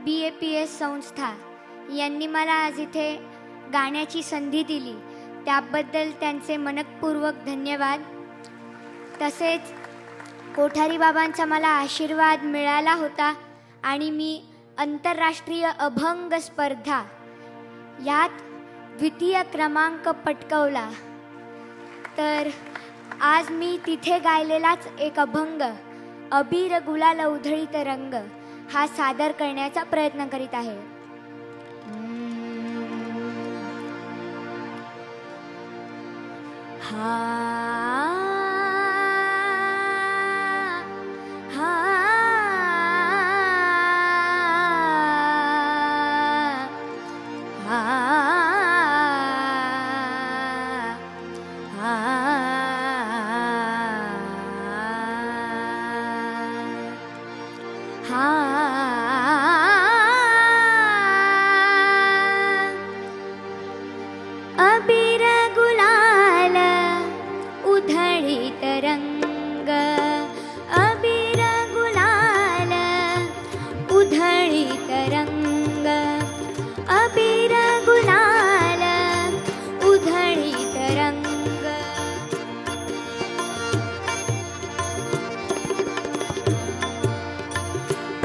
BAPS संस्था यांनी मला आज इथे गाण्याची संधी दिली, त्याबद्दल त्यांचे मनपूर्वक धन्यवाद. तसेच कोठारी बाबांचा मला आशीर्वाद मिळाला होता आणि मी आंतरराष्ट्रीय अभंग स्पर्धा यात द्वितीय क्रमांक पटकावला. तर आज मी तिथे गायलेलाच एक अभंग अबीर गुलाल उधळीत रंग हा सादर करण्याचा प्रयत्न करीत आहे. अबीर गुलाल उधळीत रंग, अबीर गुलाल उधळीत रंग, अबीर गुलाल उधळीत रंग.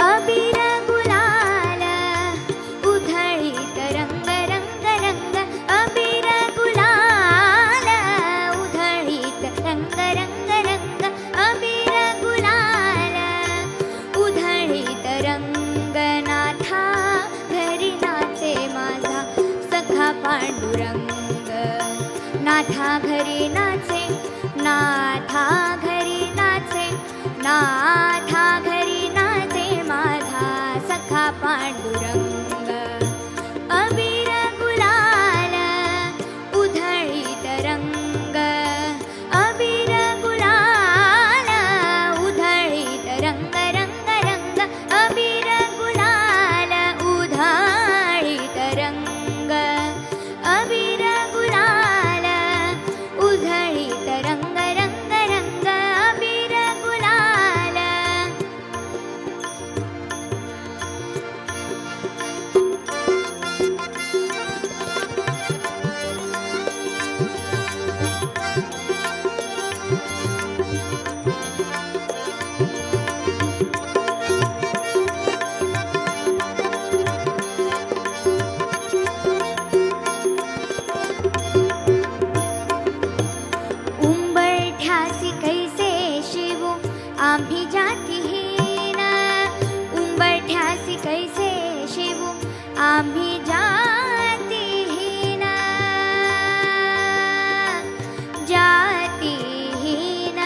अबीर गुलाल उधळीत रंग रंग रंग, अबीर गुलाल उधळीत रंग रंग रंग, अबीर गुलाल उधळीत रंग. नाथा घरी नाचे माझा सखा पांडुरंग, नाथा घरी नाचे, नाथा घरी नाचे, नाथा घरी नाचे माझा सखा पांडुरंग. अबीर गुलाल उधळीत रंग, अबीर गुलाल उधळीत रंग रंग रंग, अबीर गुलाल उधळीत रंग, अबीर गुलाल उधळीत रंग रंग रंग, अबीर गुलाल. उंबरठ्यासी कैसे शिवू आम्ही जातीहीन, उंबरठ्यासी कैसे शिवू आम्ही जातीहीन, जातीहीन.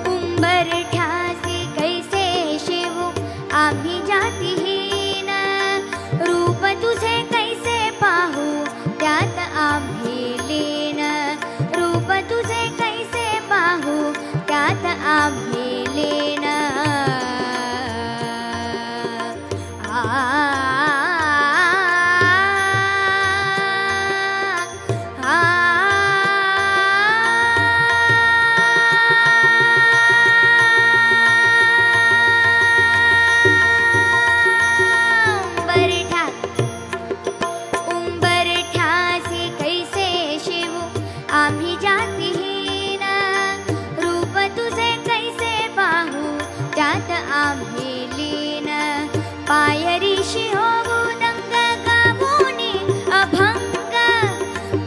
उंबरठ्यासी कैसे शिवू आम्ही जातीहीन, रूप तुझे कैसे पाहू त्यात आम्ही लीन, रूप तुझे कैसे पाहू त्यात आम्ही लीन. उंबरठ्यासी कैसे शिवू आम्ही जातीहीन, रूप तुझे कैसे पाहू त्यात आम्ही लीन. पायरीशी होऊ दंग गाभोनी अभंग,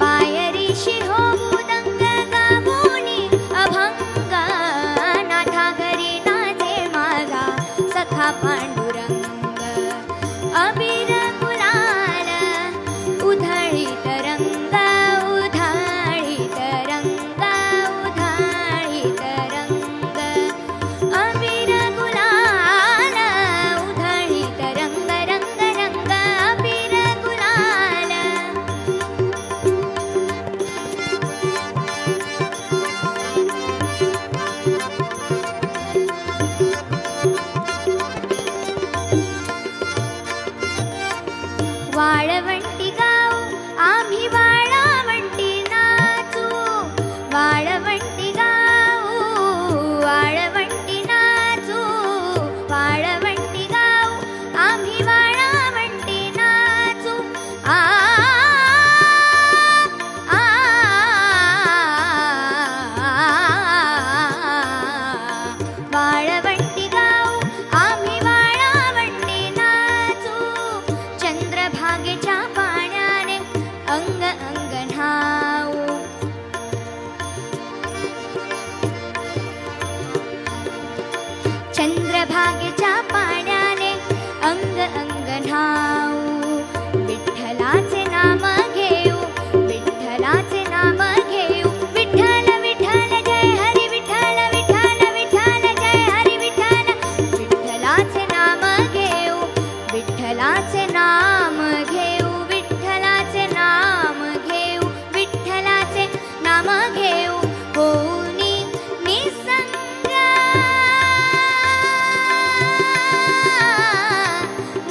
पायरीशी होऊ दंग गाभोनी अभंग, नाथा घरी नाचे माझा सखा पांडुरंग. अबीर गुलाल उधळीत रंग, उधळीत रंग, चंद्रभागेच्या पाण्याने अंग अंग न्हाऊ विठ्ठलाचे नाम घेऊ विठ्ठलाचे नाम घेऊ विठ्ठल विठ्ठल जय हरी विठ्ठल विठ्ठल विठ्ठल जय हरी विठ्ठल विठ्ठलाचे नाम घेऊ विठ्ठलाचे नाम घेऊ विठ्ठलाचे नाम घेऊ विठ्ठलाचे नाम घेऊ होऊनी निसंग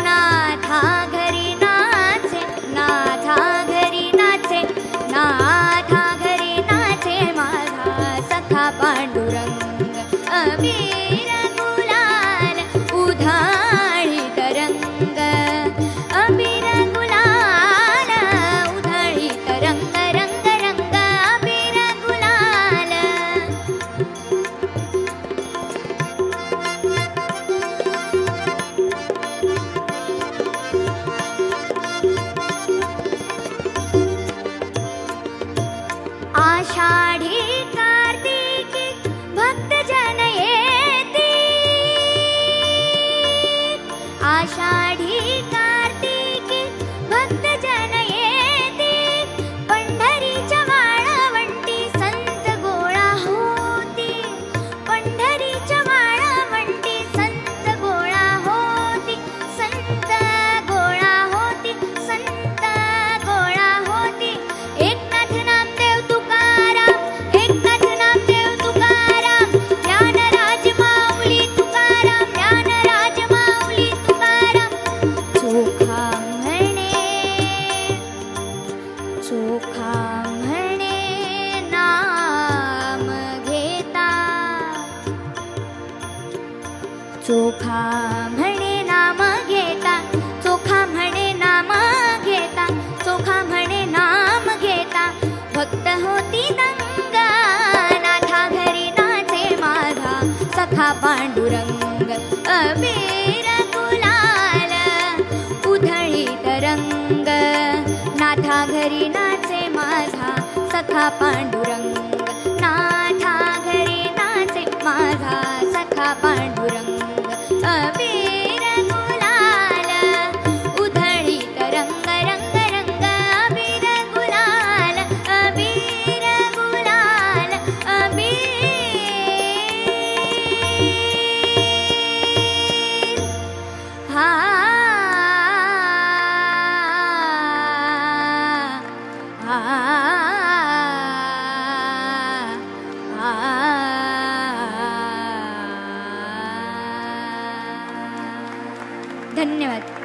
नाथा घरी नाचे नाथा घरी नाचे नाथा घरी नाचे माझा सखा पांडुरंग अबीर गुलाल उधाळीत रंग अबीर गुलाल उधाळीत रंग रंग रंग अबीर गुलाल आषाढी कार्तिकी भक्तजन येती आषाढी कार्तिकी भक्तजन येती पंढरीच्या वाळवंटी संत गोळा होती पंढरीच्या वाळवंटी संत गोळा होती संत गोळा होती संत गोळा होती एकनाथ नामदेव तुकाराम एकनाथ नामदेव तुकाराम ज्ञानराज माऊली तुकाराम ज्ञानराज माऊली तुकाराम चोखा म्हणे नाम घेता चोखा म्हणे नाम घेता चोखा म्हणे नाम घेता चोखा म्हणे नाम घेता भक्त होती दंग नाथा घरी नाचे माझा सखा पांडुरंग अबीर गुलाल उधळीत रंग नाथा घरी नाचे माझा सखा पांडुरंग नाथा घरी नाचे माझा सखा पांडुरंग अबीर गुलाल उधळीत रंग रंग रंग अबीर गुलाल अबीर गुलाल अबीर हा धन्यवाद.